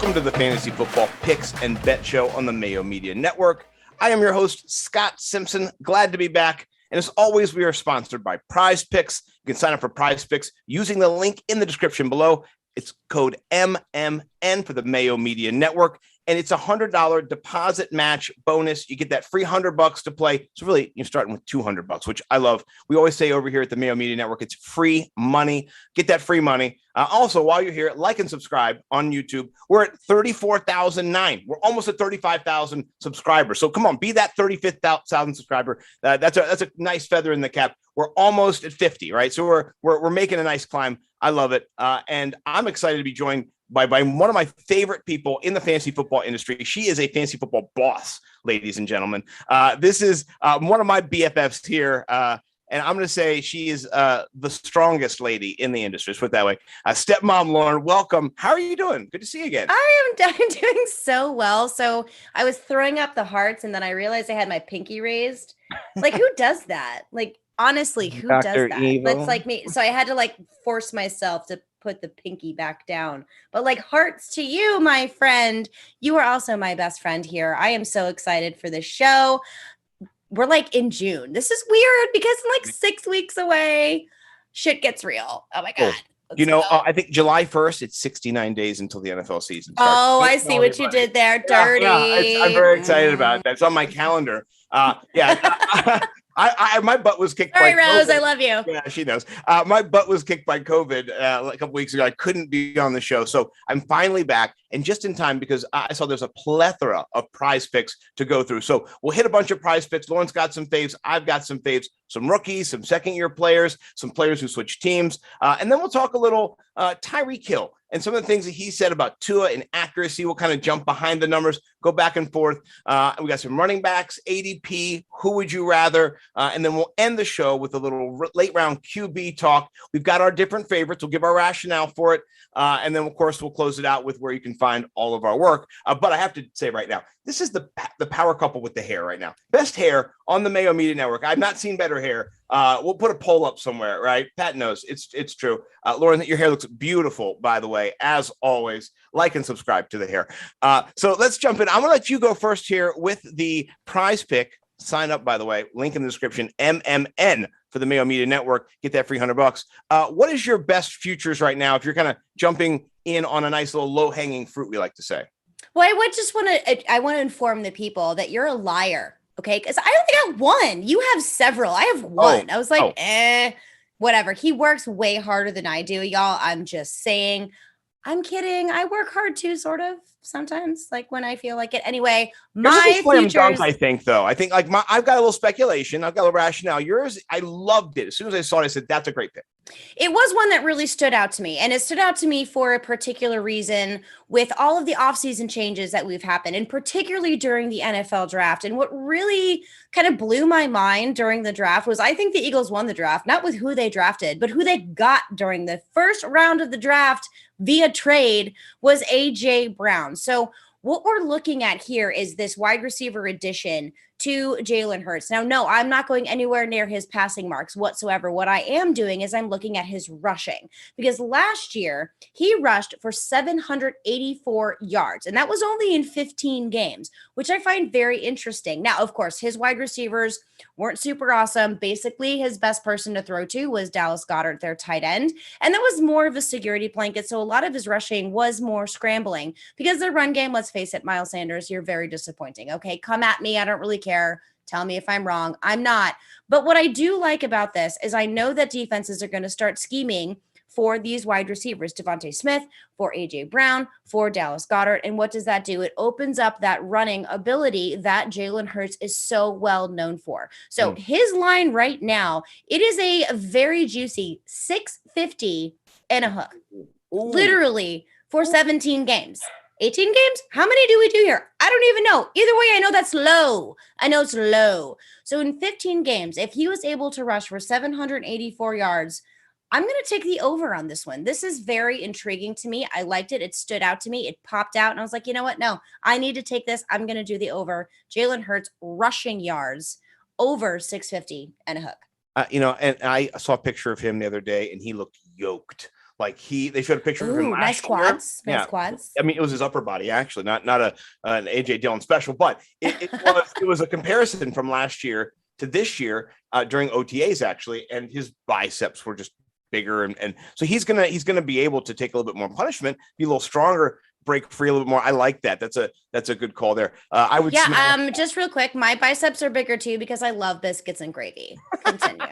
Welcome to the Fantasy Football Picks and Bet Show on the Mayo Media Network. I am your host, Scott Simpson. Glad to be back. And as always, we are sponsored by PrizePicks. You can sign up for PrizePicks using the link in the description below. It's code MMN for the Mayo Media Network. And it's a $100 deposit match bonus. You get that free $100 to play. So really, you're starting with $200, which I love. We always say over here at the Mayo Media Network, it's free money. Get that free money. Also, while you're here, like and subscribe on YouTube. We're at 34,009. We're almost at 35,000 subscribers. So come on, be that 35,000 subscriber. That's a nice feather in the cap. We're almost at 50, right? So we're making a nice climb. I love it. And I'm excited to be joined by one of my favorite people in the fantasy football industry. She is a fantasy football boss, ladies and gentlemen. This is one of my BFFs here. And I'm going to say she is the strongest lady in the industry. Let's put it that way. Stepmom Lauren, welcome. How are you doing? Good to see you again. I'm doing so well. So I was throwing up the hearts and then I realized I had my pinky raised. Like, who does that? Like, honestly, who does that? It's like me. So I had to force myself to put the pinky back down. But hearts to you, my friend. You are also my best friend here. I am so excited for this show. We're in June. This is weird because in 6 weeks away, shit gets real. Oh my God. I think July 1st, it's 69 days until the NFL season starts. Oh, I see what you did there. Dirty. Yeah, I'm very excited about that. It's on my calendar. My butt was kicked by Rose, COVID. I love you. Yeah, she knows. My butt was kicked by COVID a couple weeks ago. I couldn't be on the show. So I'm finally back and just in time because I saw there's a plethora of prize picks to go through. So we'll hit a bunch of prize picks. Lauren's got some faves. I've got some faves, some rookies, some second-year players, some players who switch teams. And then we'll talk a little Tyreek Hill and some of the things that he said about Tua and accuracy. We'll kind of jump behind the numbers, go back and forth. We got some running backs, ADP, who would you rather? And then we'll end the show with a little late round QB talk. We've got our different favorites. We'll give our rationale for it. And then, of course, we'll close it out with where you can find all of our work. But I have to say right now, this is the power couple with the hair right now. Best hair on the Mayo Media Network. I've not seen better hair. We'll put a poll up somewhere, right? Pat knows it's true. Lauren, your hair looks beautiful, by the way, as always. Like and subscribe to the hair. So let's jump in. I'm going to let you go first here with the prize pick. Sign up, by the way, link in the description, MMN for the Mayo Media Network. Get that free $100. What is your best futures right now? If you're kind of jumping in on a nice little low hanging fruit, we like to say. Well, I want to inform the people that you're a liar. Okay. Cause I don't think I have one. You have several. I have one. I was whatever. He works way harder than I do, y'all. I'm just saying. I'm kidding. I work hard too, sort of sometimes, when I feel like it. Anyway, my futures. I think, though. I think I've got a little speculation. I've got a little rationale. Yours, I loved it. As soon as I saw it, I said, that's a great pick. It was one that really stood out to me. And it stood out to me for a particular reason with all of the offseason changes that we've happened, and particularly during the NFL draft. And what really kind of blew my mind during the draft was I think the Eagles won the draft, not with who they drafted, but who they got during the first round of the draft via trade was A.J. Brown. So what we're looking at here is this wide receiver addition to Jalen Hurts. Now, no, I'm not going anywhere near his passing marks whatsoever. What I am doing is I'm looking at his rushing, because last year he rushed for 784 yards, and that was only in 15 games, which I find very interesting. Now, of course, his wide receivers weren't super awesome. Basically, his best person to throw to was Dallas Goedert, their tight end, and that was more of a security blanket. So a lot of his rushing was more scrambling because their run game, let's face it, Miles Sanders, you're very disappointing. Okay, come at me. I don't really care. Tell me if I'm wrong. I'm not. But what I do like about this is I know that defenses are going to start scheming for these wide receivers, Devontae Smith, for A.J. Brown, for Dallas Goedert. And what does that do? It opens up that running ability that Jalen Hurts is so well known for. So his line right now, it is a very juicy 650 and a hook. Literally for 17 games. 18 games? How many do we do here? I don't even know. Either way, I know that's low. I know it's low. So in 15 games, if he was able to rush for 784 yards, I'm going to take the over on this one. This is very intriguing to me. I liked it. It stood out to me. It popped out. And I was like, you know what? No, I need to take this. I'm going to do the over. Jalen Hurts rushing yards over 650 and a hook. And I saw a picture of him the other day, and he looked yoked. Like they showed a picture of him Ooh, nice last year. quads. Nice Yeah. quads. I mean, it was his upper body, actually, not an AJ Dillon special, but it was a comparison from last year to this year during OTAs, actually, and his biceps were just bigger, and so he's gonna be able to take a little bit more punishment, be a little stronger, break free a little bit more. I like that. That's a good call there. I would just real quick, my biceps are bigger too because I love biscuits and gravy. Continue.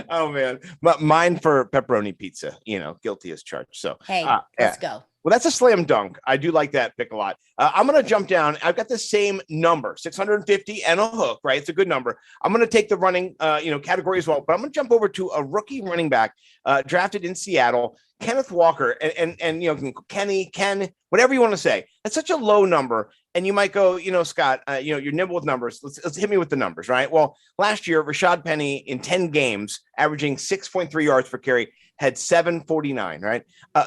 Oh man, but mine for pepperoni pizza, guilty as charged. So hey, let's go. Well, that's a slam dunk. I do like that pick a lot. I'm going to jump down. I've got the same number, 650 and a hook, right? It's a good number. I'm going to take the running, category as well, but I'm going to jump over to a rookie running back drafted in Seattle, Kenneth Walker, and Ken, whatever you want to say. That's such a low number. And you might go, Scott, you're nimble with numbers. Let's hit me with the numbers, right? Well, last year, Rashad Penny in 10 games, averaging 6.3 yards per carry, had 749, right?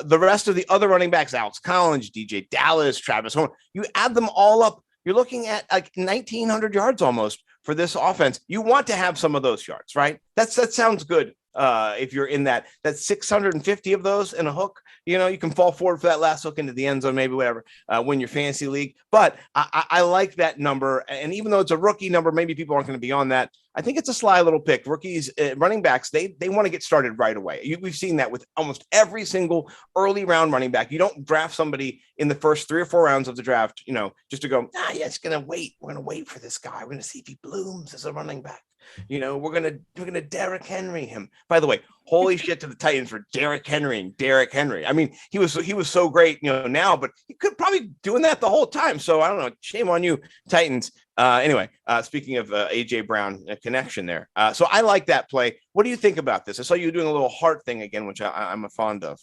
The rest of the other running backs, Alex Collins, DJ Dallas, Travis Homer, you add them all up, you're looking at like 1,900 yards almost for this offense. You want to have some of those yards, right? That sounds good. If you're in that 650 of those in a hook, you can fall forward for that last hook into the end zone, maybe whatever, win your fantasy league. But I like that number. And even though it's a rookie number, maybe people aren't going to be on that. I think it's a sly little pick. Rookies, running backs, they want to get started right away. We've seen that with almost every single early round running back. You don't draft somebody in the first 3 or 4 rounds of the draft, just to go, it's going to wait. We're going to wait for this guy. We're going to see if he blooms as a running back. We're gonna Derrick Henry him. By the way, holy shit to the Titans for Derrick Henry. I mean, he was so great, now, but he could probably doing that the whole time. So I don't know. Shame on you, Titans. Anyway, speaking of AJ Brown, a connection there. So I like that play. What do you think about this? I saw you doing a little heart thing again, which I'm a fond of.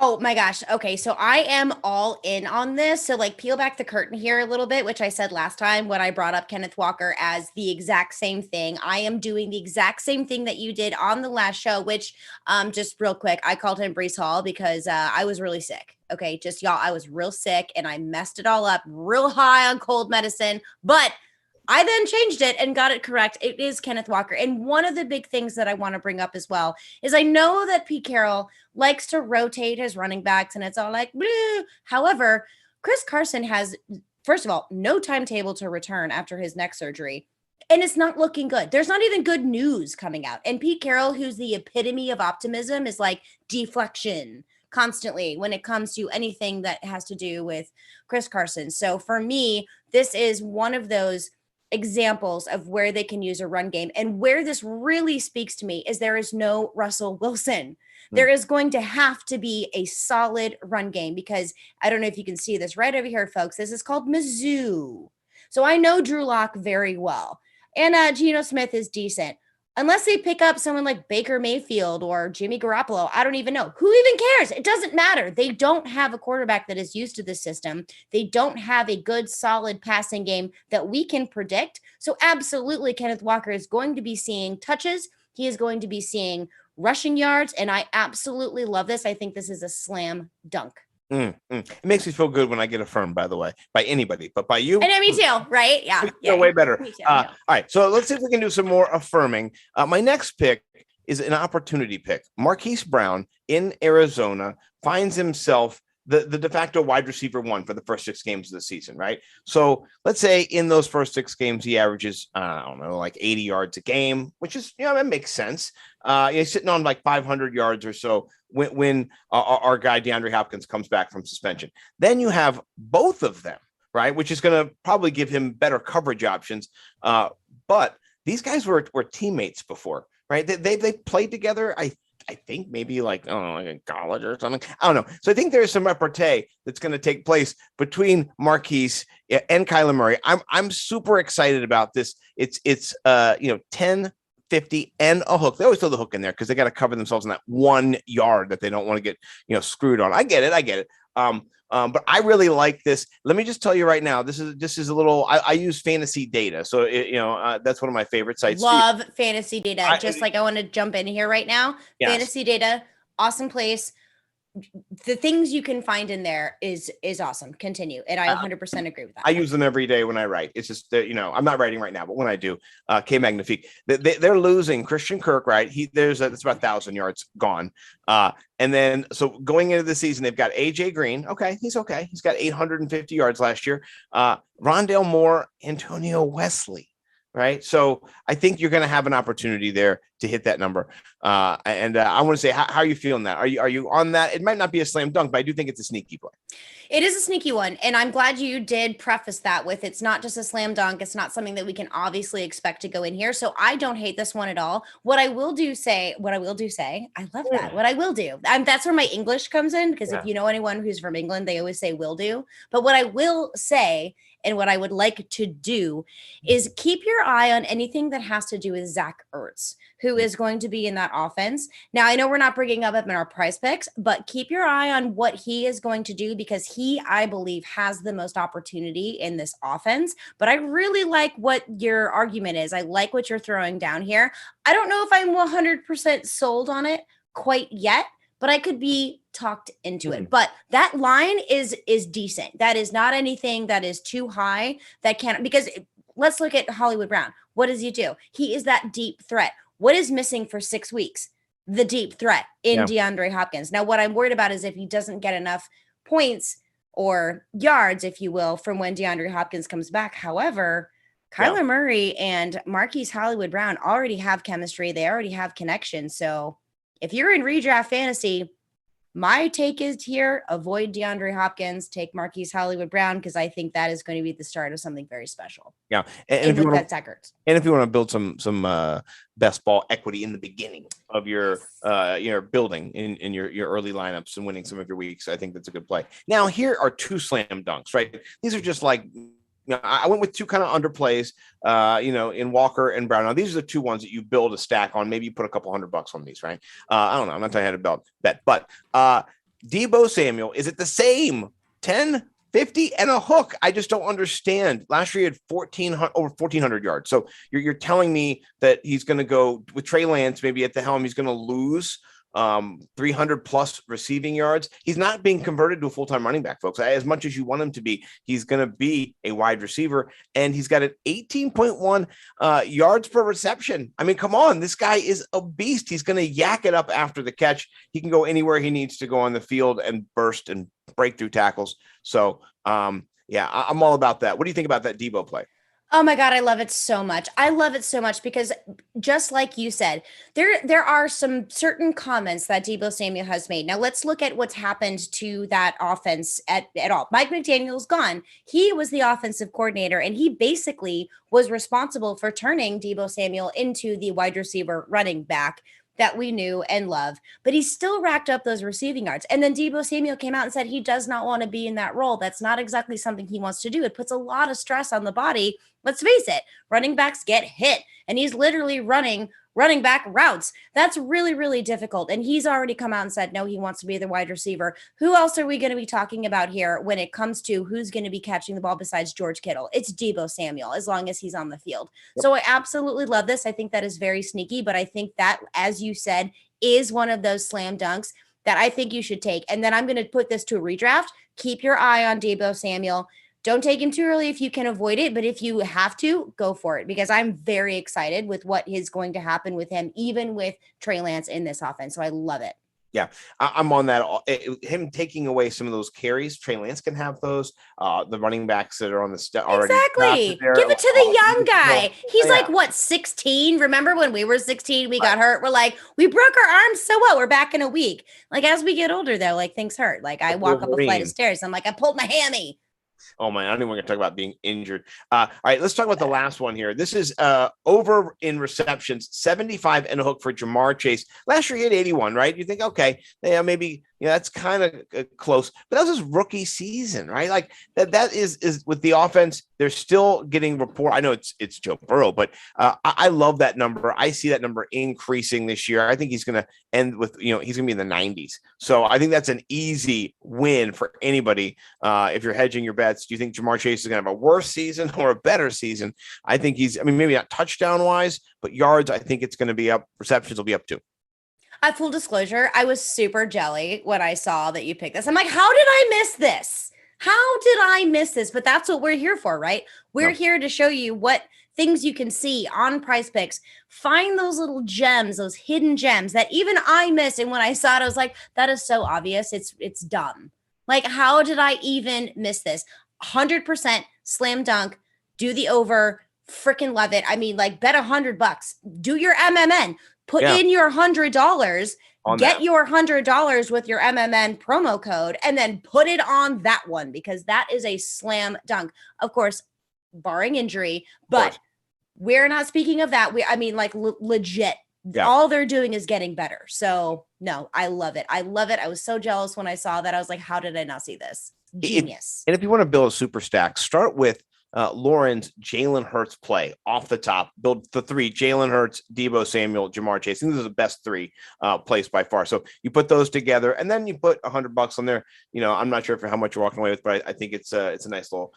Oh my gosh. Okay. So I am all in on this. So peel back the curtain here a little bit, which I said last time when I brought up Kenneth Walker as the exact same thing. I am doing the exact same thing that you did on the last show, which just real quick, I called him Brees Hall because I was really sick. Okay. Just y'all, I was real sick and I messed it all up real high on cold medicine, but I then changed it and got it correct. It is Kenneth Walker. And one of the big things that I want to bring up as well is I know that Pete Carroll likes to rotate his running backs and it's all like, bleh. However, Chris Carson has, first of all, no timetable to return after his neck surgery. And it's not looking good. There's not even good news coming out. And Pete Carroll, who's the epitome of optimism, is like deflection constantly when it comes to anything that has to do with Chris Carson. So for me, this is one of those examples of where they can use a run game. And where this really speaks to me is there is no Russell Wilson. There is going to have to be a solid run game because I don't know if you can see this right over here, folks. This is called Mizzou. So I know Drew Lock very well. And Geno Smith is decent. Unless they pick up someone like Baker Mayfield or Jimmy Garoppolo, I don't even know. Who even cares? It doesn't matter. They don't have a quarterback that is used to this system. They don't have a good, solid passing game that we can predict. So absolutely, Kenneth Walker is going to be seeing touches. He is going to be seeing rushing yards. And I absolutely love this. I think this is a slam dunk. It makes me feel good when I get affirmed, by the way, by anybody, but by you. And me too, right? Yeah. Way better. All right. So let's see if we can do some more affirming. My next pick is an opportunity pick. Marquise Brown in Arizona finds himself the de facto wide receiver 1 for the first 6 games of the season, right? So let's say in those first 6 games, he averages, I don't know, like 80 yards a game, which is, that makes sense. He's sitting on like 500 yards or so when our guy DeAndre Hopkins comes back from suspension. Then you have both of them, right? Which is going to probably give him better coverage options. But these guys were teammates before, right? They played together. I think maybe like in college or something. I don't know. So I think there's some repartee that's going to take place between Marquise and Kyler Murray. I'm super excited about this. It's 10, 50 and a hook. They always throw the hook in there because they got to cover themselves in that 1 yard that they don't want to get screwed on. I get it. But I really like this. Let me just tell you right now, this is a little, I use fantasy data. So, that's one of my favorite sites. Love fantasy data. I want to jump in here right now. Yes. Fantasy data, awesome place. the things you can find in there is awesome. Continue. And I 100% agree with that. I use them every day when I write. It's just that, I'm not writing right now, but when I do, K Magnifique, they're losing Christian Kirk, right? It's about 1,000 yards gone. And then, so going into the season, they've got AJ Green. Okay. He's got 850 yards last year. Rondale Moore, Antonio Wesley. Right. So I think you're going to have an opportunity there to hit that number. And I want to say, how are you feeling that? Are you on that? It might not be a slam dunk, but I do think it's a sneaky play. It is a sneaky one. And I'm glad you did preface that with, it's not just a slam dunk. It's not something that we can obviously expect to go in here. So I don't hate this one at all. What I will do say, I love that. What I will do, that's where my English comes in. Because if you know anyone who's from England, they always say will do. But what I will say, and what I would like to do, is keep your eye on anything that has to do with Zach Ertz, who is going to be in that offense. Now, I know we're not bringing up in our prize picks, but keep your eye on what he is going to do, because he, I believe, has the most opportunity in this offense. But I really like what your argument is. I like what you're throwing down here. I don't know if I'm 100% sold on it quite yet, but I could be talked into it. But that line is decent. That is not anything that is too high that can't, because let's look at Hollywood Brown. What does he do? He is that deep threat. What is missing for 6 weeks? The deep threat in DeAndre Hopkins. Now, what I'm worried about is if he doesn't get enough points or yards, if you will, from when DeAndre Hopkins comes back. However, Kyler Murray and Marquise Hollywood Brown already have chemistry. They already have connection. So if you're in redraft fantasy, my take is here, avoid DeAndre Hopkins, take Marquise Hollywood Brown, because I think that is going to be the start of something very special. Yeah. And if you want to build some best ball equity in the beginning of your building in your early lineups and winning some of your weeks, I think that's a good play. Now, here are 2 slam dunks, right? These are just like, I went with 2 kind of underplays, in Walker and Brown. Now, these are the 2 ones that you build a stack on. Maybe you put a couple $100 on these, right? I don't know. I'm not telling you how to bet, but Deebo Samuel, is it the same 10, 50 and a hook? I just don't understand. Last year he had over 1,400 yards. So you're telling me that he's going to go with Trey Lance, maybe at the helm, he's going to lose 300 plus receiving yards. He's not being converted to a full-time running back, folks. As much as you want him to be, he's going to be a wide receiver, and he's got an 18.1 yards per reception. I mean, come on, this guy is a beast. He's going to yak it up after the catch. He can go anywhere he needs to go on the field and burst and break through tackles. So, I'm all about that. What do you think about that Deebo play? Oh my God, I love it so much. I love it so much because just like you said, there are some certain comments that Deebo Samuel has made. Now let's look at what's happened to that offense at all. Mike McDaniel's gone. He was the offensive coordinator, and he basically was responsible for turning Deebo Samuel into the wide receiver running back that we knew and love, but he still racked up those receiving yards. And then Deebo Samuel came out and said he does not want to be in that role. That's not exactly something he wants to do. It puts a lot of stress on the body. Let's face it, running backs get hit, and he's literally running back routes. That's really, really difficult. And he's already come out and said, no, he wants to be the wide receiver. Who else are we going to be talking about here when it comes to who's going to be catching the ball besides George Kittle? It's Deebo Samuel, as long as he's on the field. Yep. So I absolutely love this. I think that is very sneaky, but I think that, as you said, is one of those slam dunks that I think you should take. And then I'm going to put this to a redraft. Keep your eye on Deebo Samuel. Don't take him too early if you can avoid it, but if you have to, go for it, because I'm very excited with what is going to happen with him, even with Trey Lance in this offense. So I love it. Yeah, I'm on that. Him taking away some of those carries, Trey Lance can have those. The running backs that are on the already. Exactly. Give it to the young guy. He's like, what, 16? Remember when we were 16, we got hurt? We're like, we broke our arms. So what? We're back in a week. Like, as we get older, though, like, things hurt. Like, I walk up a flight of stairs. I'm like, I pulled my hammy. Oh man, I don't even want to talk about being injured. All right, let's talk about the last one here. This is over in receptions, 75 and a hook for Jamar Chase. Last year he had 81, right? You think, okay, yeah, maybe that's kind of close, but that was his rookie season, right? Like that is with the offense. They're still getting rapport. I know it's Joe Burrow, but I love that number. I see that number increasing this year. I think he's going to end with, he's going to be in the 90s. So I think that's an easy win for anybody. If you're hedging your bets, do you think Jamar Chase is going to have a worse season or a better season? I think maybe not touchdown wise, but yards, I think it's going to be up. Receptions will be up too. Full disclosure, I was super jelly when I saw that you picked this. I'm like, how did I miss this? How did I miss this? But that's what we're here for, right? We're No. here to show you what things you can see on PrizePicks. Find those little gems, those hidden gems that even I missed. And when I saw it, I was like, that is so obvious. It's dumb. Like, how did I even miss this? 100% slam dunk, do the over, freaking love it. I mean, like, bet $100, do your MMN, put in your $100, get your $100 with your MMN promo code, and then put it on that one, because that is a slam dunk. Of course, barring injury, but we're not speaking of that. Legit. Yeah. All they're doing is getting better. So no, I love it. I love it. I was so jealous when I saw that. I was like, how did I not see this? Genius. And if you want to build a super stack, start with Lauren's Jalen Hurts play off the top. Build the three: Jalen Hurts, Deebo Samuel, Jamar Chase. I think this is the best three plays by far. So you put those together, and then you put $100 on there. You know, I'm not sure how much you're walking away with, but I think it's a nice little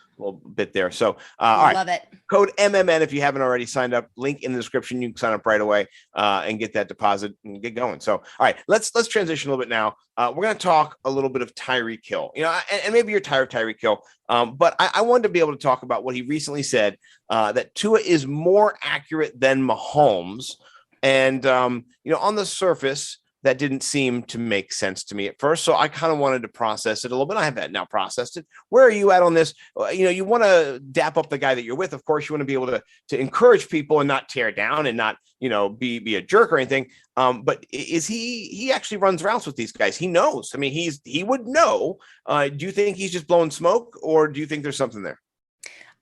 bit there. So all right, love it. Code MMN if you haven't already signed up. Link in the description. You can sign up right away and get that deposit and get going. So all right, let's transition a little bit now. We're going to talk a little bit of Tyreek Hill. You know, and maybe you're tired of Tyreek Hill. But I wanted to be able to talk about what he recently said, that Tua is more accurate than Mahomes. And, you know, on the surface, that didn't seem to make sense to me at first. So I kind of wanted to process it a little bit. I have now processed it. Where are you at on this? You know, you want to dap up the guy that you're with. Of course, you want to be able to encourage people and not tear down and not, you know, be a jerk or anything. But is he actually runs routes with these guys? He knows. I mean, he would know. Do you think he's just blowing smoke, or do you think there's something there?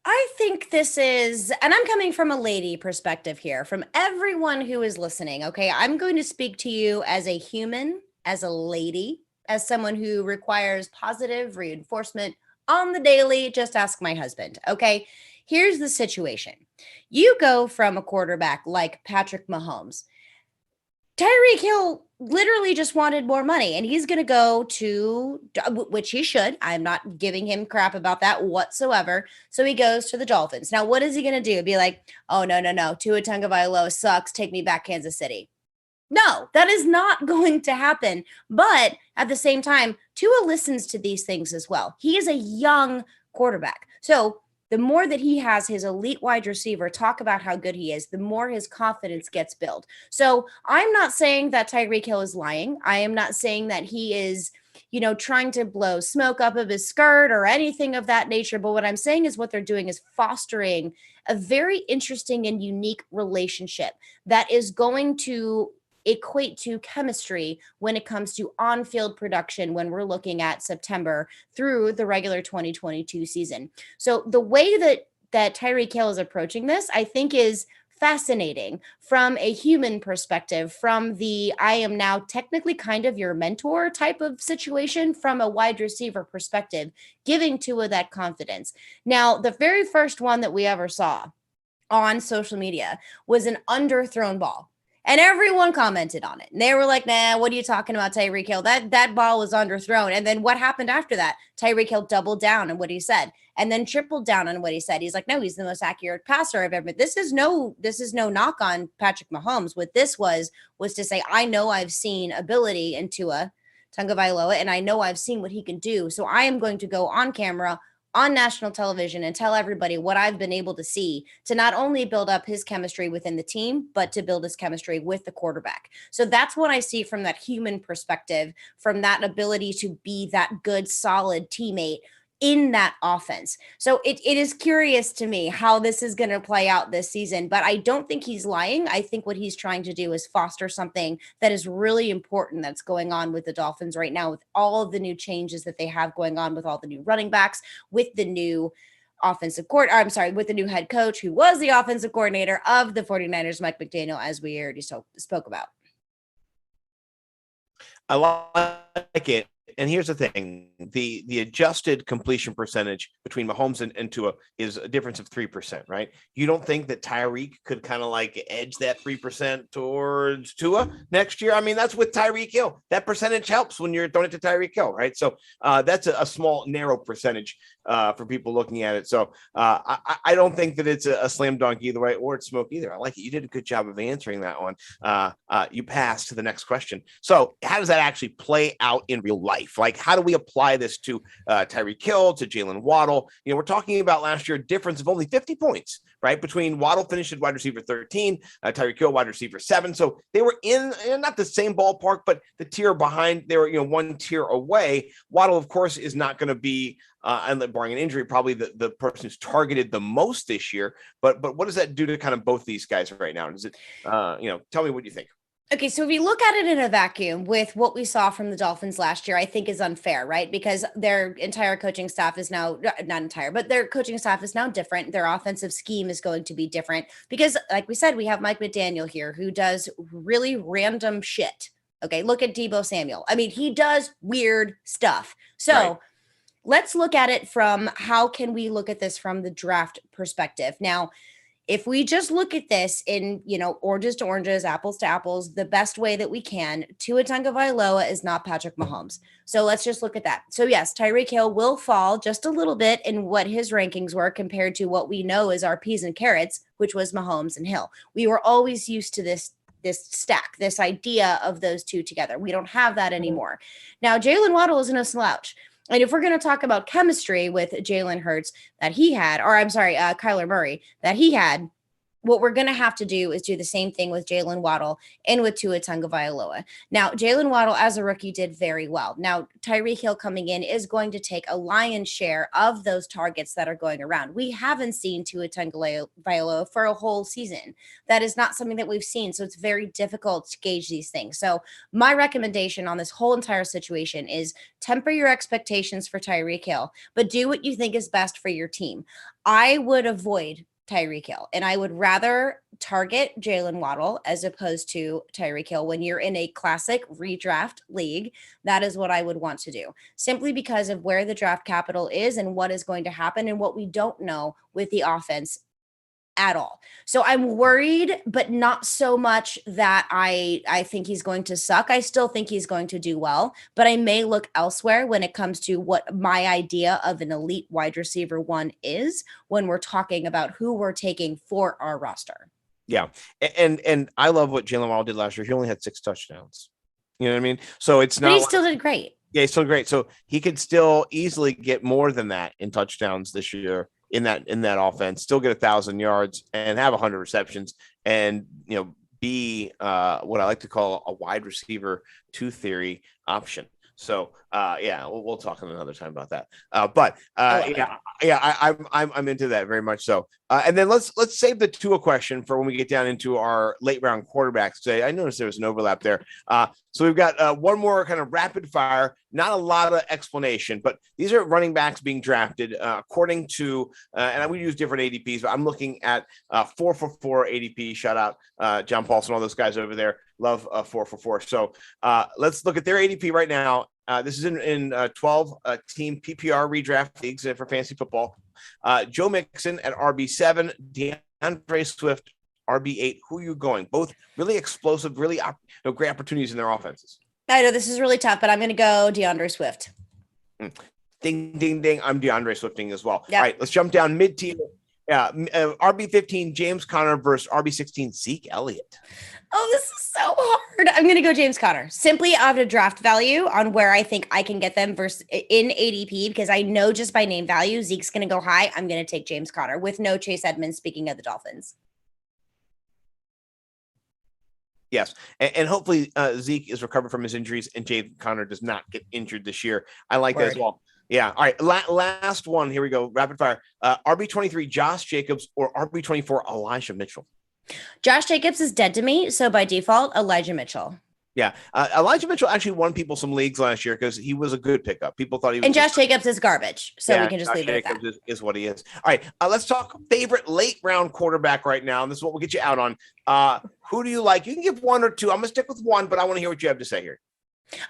I think this is, and I'm coming from a lady perspective here, from everyone who is listening. Okay. I'm going to speak to you as a human, as a lady, as someone who requires positive reinforcement on the daily. Just ask my husband. Okay. Here's the situation. You go from a quarterback like Patrick Mahomes. Tyreek Hill literally just wanted more money, and he's going to go to, which he should. I'm not giving him crap about that whatsoever. So he goes to the Dolphins. Now, what is he going to do? Be like, oh, no. Tua Tagovailoa sucks. Take me back, Kansas City. No, that is not going to happen. But at the same time, Tua listens to these things as well. He is a young quarterback. So the more that he has his elite wide receiver talk about how good he is, the more his confidence gets built. So I'm not saying that Tyreek Hill is lying. I am not saying that he is, you know, trying to blow smoke up of his skirt or anything of that nature. But what I'm saying is what they're doing is fostering a very interesting and unique relationship that is going to equate to chemistry when it comes to on-field production when we're looking at September through the regular 2022 season. So the way that Tyreek Hill is approaching this, I think, is fascinating from a human perspective, from the I am now technically kind of your mentor type of situation, from a wide receiver perspective, giving Tua that confidence. Now, the very first one that we ever saw on social media was an underthrown ball. And everyone commented on it. And they were like, nah, what are you talking about, Tyreek Hill? That ball was underthrown. And then what happened after that? Tyreek Hill doubled down on what he said and then tripled down on what he said. He's like, no, he's the most accurate passer I've ever. This is no knock on Patrick Mahomes. What this was to say, I know I've seen ability in Tua Tagovailoa, and I know I've seen what he can do. So I am going to go on camera on national television and tell everybody what I've been able to see to not only build up his chemistry within the team, but to build his chemistry with the quarterback. So that's what I see from that human perspective, from that ability to be that good, solid teammate in that offense. So it is curious to me how this is going to play out this season, but I don't think he's lying. I think what he's trying to do is foster something that is really important that's going on with the Dolphins right now, with all of the new changes that they have going on, with all the new running backs, with the new with the new head coach, who was the offensive coordinator of the 49ers, Mike McDaniel, as we already spoke about. I like it. and here's the thing, the adjusted completion percentage between Mahomes and Tua is a difference of 3%, right? You don't think that Tyreek could kind of like edge that 3% towards Tua next year? I mean, that's with Tyreek Hill. That percentage helps when you're throwing it to Tyreek Hill, right? So that's a small, narrow percentage for people looking at it. So I don't think that it's a slam dunk either way, or it's smoke either. I like it. You did a good job of answering that one. You passed to the next question. So how does that actually play out in real life? Like, how do we apply this to Tyreek Hill, to Jalen Waddle? You know, we're talking about last year, a difference of only 50 points, right? Between Waddle finished at wide receiver 13, Tyreek Hill wide receiver 7. So they were in not the same ballpark, but the tier behind. They were, you know, one tier away. Waddle, of course, is not going to be, barring an injury, probably the person who's targeted the most this year. But what does that do to kind of both these guys right now? Does it, tell me what you think. Okay, so if you look at it in a vacuum with what we saw from the Dolphins last year, I think is unfair, right? Because their entire coaching staff is now, not entire, but their coaching staff is now different. Their offensive scheme is going to be different because, like we said, we have Mike McDaniel here who does really random shit. Okay, look at Deebo Samuel. I mean, he does weird stuff. So right. Let's look at it from how can we look at this from the draft perspective. Now, if we just look at this in, oranges to oranges, apples to apples, the best way that we can, Tua Tagovailoa is not Patrick Mahomes. So let's just look at that. So yes, Tyreek Hill will fall just a little bit in what his rankings were compared to what we know is our peas and carrots, which was Mahomes and Hill. We were always used to this stack, this idea of those two together. We don't have that anymore. Now, Jalen Waddle isn't a slouch. And if we're going to talk about chemistry with Jalen Hurts that he had, or I'm sorry, Kyler Murray that he had, what we're going to have to do is do the same thing with Jalen Waddle and with Tua Tagovailoa. Now, Jalen Waddle as a rookie did very well. Now, Tyreek Hill coming in is going to take a lion's share of those targets that are going around. We haven't seen Tua Tagovailoa for a whole season. That is not something that we've seen, so it's very difficult to gauge these things. So my recommendation on this whole entire situation is temper your expectations for Tyreek Hill, but do what you think is best for your team. I would avoid Tyreek Hill, and I would rather target Jalen Waddle as opposed to Tyreek Hill when you're in a classic redraft league. That is what I would want to do, simply because of where the draft capital is and what is going to happen and what we don't know with the offense at all. So I'm worried, but not so much that I think he's going to suck. I still think he's going to do well, but I may look elsewhere when it comes to what my idea of an elite wide receiver one is when we're talking about who we're taking for our roster. Yeah. And I love what Jalen Waddle did last year. He only had 6 touchdowns. You know what I mean? So it's not. But he still did great. Yeah, he's still great. So he could still easily get more than that in touchdowns this year in that offense, still get 1,000 yards and have 100 receptions and, be what I like to call a wide receiver 2 theory option. So we'll talk another time about that. I'm into that very much so. And then let's save the Tua question for when we get down into our late round quarterbacks today. I noticed there was an overlap there. So we've got one more kind of rapid fire, not a lot of explanation, but these are running backs being drafted according to, and we use different ADPs, but I'm looking at 444 ADP. Shout out John Paulson, all those guys over there. Love 444. So let's look at their ADP right now. This is in 12 team PPR redraft leagues for fantasy football. Joe Mixon at RB7, DeAndre Swift RB8. Who are you going? Both really explosive, really great opportunities in their offenses. I know this is really tough, but I'm going to go DeAndre Swift. Ding, ding, ding. I'm DeAndre Swifting as well. Yep. All right, let's jump down mid-tier. RB15, James Conner versus RB16, Zeke Elliott. Oh, this is so hard. I'm going to go James Conner simply out of draft value on where I think I can get them versus in ADP, because I know just by name value, Zeke's going to go high. I'm going to take James Conner with no Chase Edmonds, speaking of the Dolphins. Yes. And hopefully Zeke is recovered from his injuries and James Conner does not get injured this year. I like that as well. Yeah. All right. Last one. Here we go. Rapid fire. RB23, Josh Jacobs, or RB24, Elijah Mitchell. Josh Jacobs is dead to me. So by default, Elijah Mitchell. Yeah. Elijah Mitchell actually won people some leagues last year because he was a good pickup. People thought he was. And Josh Jacobs is garbage. So we can just Josh leave it Jacobs at that. Is what he is. All right. Let's talk favorite late round quarterback right now. And this is what we'll get you out on. Who do you like? You can give one or two. I'm going to stick with one, but I want to hear what you have to say here.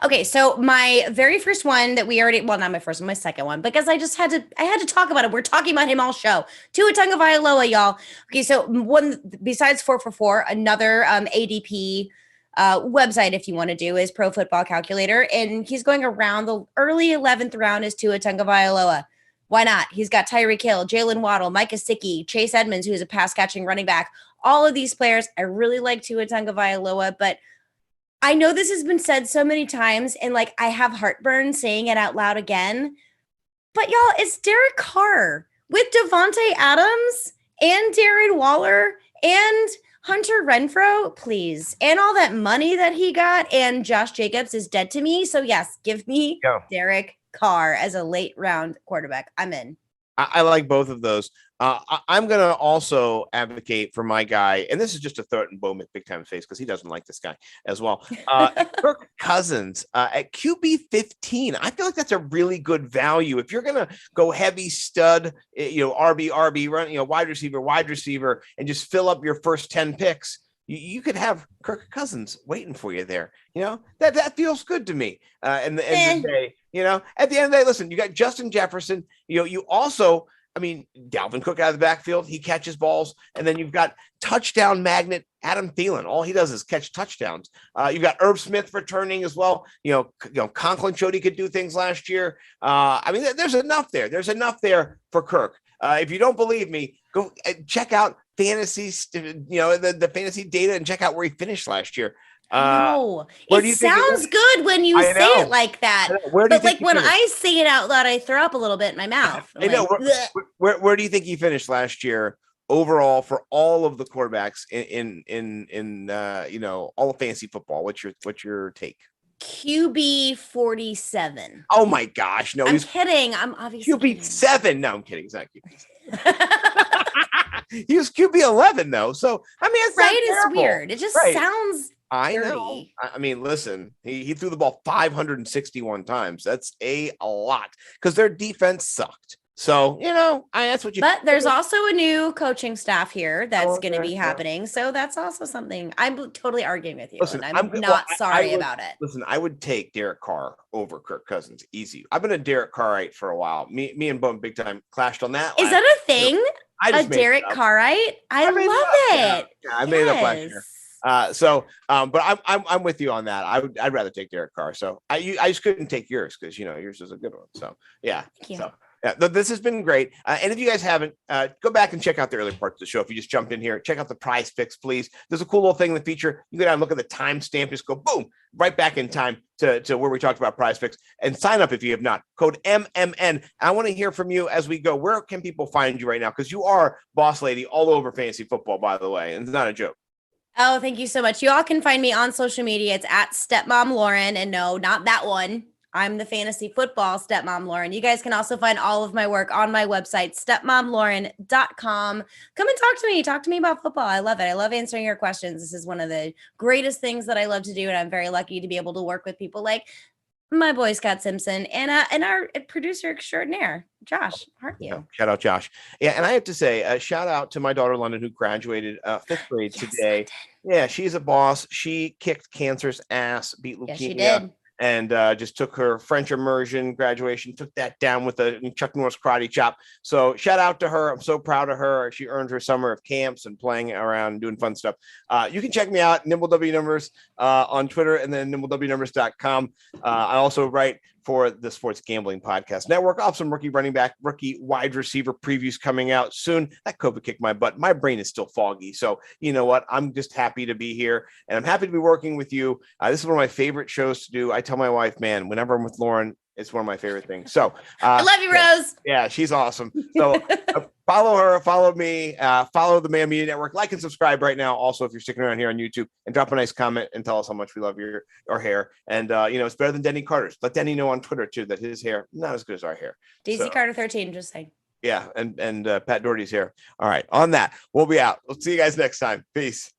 Okay, so my very first one that we already, well, not my first one, my second one, because I had to talk about it. We're talking about him all show. Tua Tagovailoa, y'all. Okay, so one besides 4for4, another ADP website, if you want to do, is Pro Football Calculator, and he's going around the early 11th round is Tua Tagovailoa. Why not? He's got Tyreek Hill, Jalen Waddle, Mike Gesicki, Chase Edmonds, who is a pass catching running back. All of these players, I really like Tua Tagovailoa, but I know this has been said so many times, and like I have heartburn saying it out loud again. But y'all, it's Derek Carr with Devontae Adams and Darren Waller and Hunter Renfrow, please. And all that money that he got, and Josh Jacobs is dead to me. So yes, give me Derek Carr as a late round quarterback. I'm in. I like both of those. I'm going to also advocate for my guy, and this is just a throw it in Bo big time face because he doesn't like this guy as well. Kirk Cousins at QB 15. I feel like that's a really good value. If you're going to go heavy stud, RB, run, wide receiver, and just fill up your first 10 picks, you could have Kirk Cousins waiting for you there. That feels good to me. And the end of the day, at the end of the day, listen, you got Justin Jefferson. You also, Dalvin Cook out of the backfield, he catches balls, and then you've got touchdown magnet Adam Thielen. All he does is catch touchdowns. You've got Irv Smith returning as well. Conklin showed he could do things last year. There's enough there. There's enough there for Kirk. If you don't believe me, go check out fantasy, the fantasy data and check out where he finished last year. No, it sounds good when you say it like that. But like when I say it out loud, I throw up a little bit in my mouth. I know. Where do you think he finished last year overall for all of the quarterbacks in all of fantasy football? What's your take? QB 47. Oh my gosh, no! I'm kidding. I'm obviously QB 7. No, I'm kidding. It's not QB. He was QB 11 though, so it's right. It's weird. It just sounds. I 30. know. Listen, he threw the ball 561 times. That's a lot because their defense sucked. So, that's what you. But there's also a new coaching staff here that's going to be happening. So that's also something. I'm totally arguing with you. Listen, and I'm not sorry about it. Listen, I would take Derek Carr over Kirk Cousins. Easy. I've been a Derek Carrite for a while. Me and Bum big time clashed on that. Is that a thing? A Derek Carrite? I love it. Yeah, I made it up last year. But I'm with you on that. I'd rather take Derek Carr. So I just couldn't take yours because yours is a good one. So yeah. So yeah, this has been great. And if you guys haven't, go back and check out the early parts of the show. If you just jumped in here, check out the PrizePicks, please. There's a cool little thing in the feature. You go down and look at the timestamp, just go boom, right back in time to where we talked about PrizePicks, and sign up if you have not. Code MMN. I want to hear from you as we go. Where can people find you right now? Because you are boss lady all over fantasy football, by the way, and it's not a joke. Oh, thank you so much. You all can find me on social media. It's at Stepmom Lauren. And no, not that one. I'm the fantasy football Stepmom Lauren. You guys can also find all of my work on my website, stepmomlauren.com. Come and talk to me. Talk to me about football. I love it. I love answering your questions. This is one of the greatest things that I love to do. And I'm very lucky to be able to work with people like my boy Scott Simpson and our producer extraordinaire, Josh. Aren't you? Shout out Josh. Yeah, and I have to say, shout out to my daughter London, who graduated 5th grade today. Yeah, she's a boss. She kicked cancer's ass, beat leukemia. Yes, she did. And just took her French immersion graduation, took that down with a Chuck Norris karate chop. So shout out to her. I'm so proud of her. She earned her summer of camps and playing around and doing fun stuff. You can check me out, Nimble W Numbers on Twitter, and then nimblewnumbers.com. I also write for the Sports Gambling Podcast Network. I'll have some rookie running back, rookie wide receiver previews coming out soon. That COVID kicked my butt. My brain is still foggy. So you know what? I'm just happy to be here, and I'm happy to be working with you. This is one of my favorite shows to do. I tell my wife, man, whenever I'm with Lauren, it's one of my favorite things. So I love you, Rose. Yeah, she's awesome. So follow her, follow me, follow the Man Media Network, like and subscribe right now. Also, if you're sticking around here on YouTube, and drop a nice comment and tell us how much we love our hair. And it's better than Denny Carter's. Let Denny know on Twitter too that his hair not as good as our hair. Daisy Carter 13, just saying. Yeah, and Pat Doherty's hair. All right, on that, we'll be out. We'll see you guys next time. Peace.